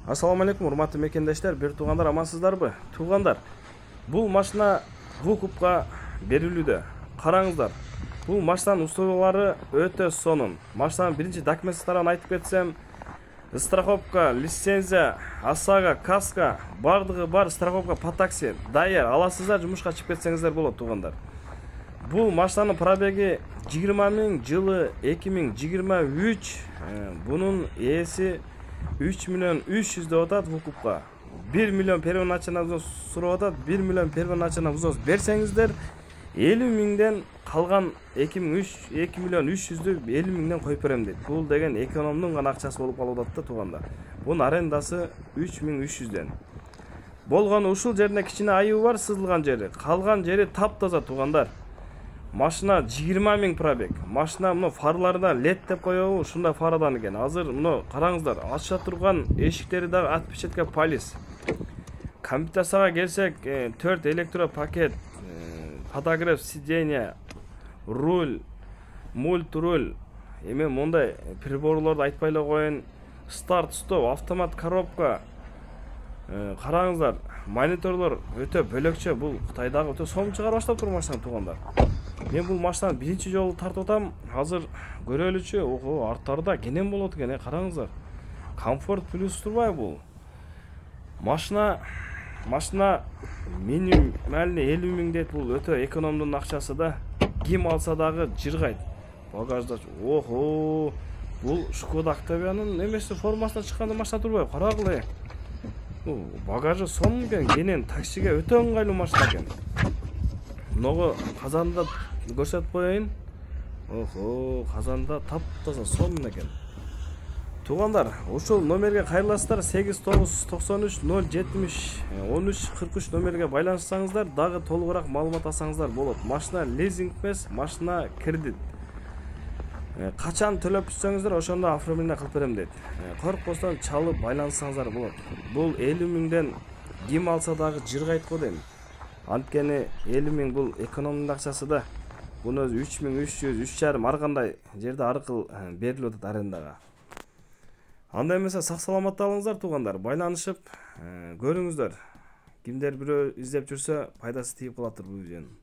Assalamu алейкум, урматтуу мекендештер, бир туугандар, амансыздарбы? Туугандар, бул машина выкупка берилүүдө. Караңыздар, бул машинанын услугалары өтө сонун. Машинанын биринчи документтарын айтып кетсем, страховка, лицензия, ОСАГО, каска, бардыгы бар, страховка по такси даяр. Аласыздар, жумушка чыгып кетсеңиздер болот, туугандар. Бул машинанын пробеги 20 миң, жылы 2023. Бунун ээси 3 миллион 300 деп атат выкупка. 1 миллион первоначально взнос сурап атат. 1 миллион первоначально взнос берсеңиздер 50 миңден калган 2 миллион 300'дү 50 миңден коюп берем дейт. Бул деген экономдун гана акчасы болуп калып атат да, туугандар. Бунун арендасы 3300'ден. Болгону ушул жерине кичине айыбы бар, сызылган жери. Калган жери таптаза, туугандар. Машина 20 миң пробег. Машина мына фарларына лед деп коебу, ушундай фарадан экен. Азыр мына караңыздар, ача турган эшиктери дагы отпечатка палец. Комплектацияга келсек, 4 электропакет, фотограф сиденье, руль, мультруль, эми мондай приборлорду айтпай эле коеюн. Старт, стоп, автомат коробка. Караңыздар, мониторлор өтө бөлөкчө. Бул Кытайдагы өтө сом чыгара баштап тур машина, туугандар. Мен бул машинаны биринчи жолу тартып атам. Азыр көрөлүчү, ого, арттарда кенен болот экен, караңыздар. Комфорт плюс турбайбы бул? Машина минимальный 50 миң дейт. Бул өтө экономдун акчасы да. Ким алса дагы жыргайт. Багажда, ого, бул Шкода Октавиянын эмеси формасына чыкканда машина турбайбы? Карагыла. Багажы сонун экен, кенен таксиге өтө ыңгайлуу машина экен. Мынагы казанда көрсөтүп коеюн. Ого, казанда таптаза сонун экен. Туугандар, ушул номерге кайрыласыздар. 8993 070 1343 номерге байланышсаңыздар, дагы толугураак маалымат алсаңыздар болот. Машина лизинг эмес, машина кредит. Качан төлөп түшсөңүздөр, ошондо оформление кылып берем дейт. Коркпостон чалып байланышсаңыздар болот. Бул 50 миңден ким алса дагы жыргайт го дейм. Анткени 50 миң бул экономдун акчасы да. Буну 3300, 3,5 ар кандай жерде аркыл берилип атат арендага. Андай эмесе сак саламатта алыңыздар, туугандар. Байланышып көрүңүздөр. Кимдер бирөө издеп жүрсө, пайдасы тийип калаттыр бул видеонун.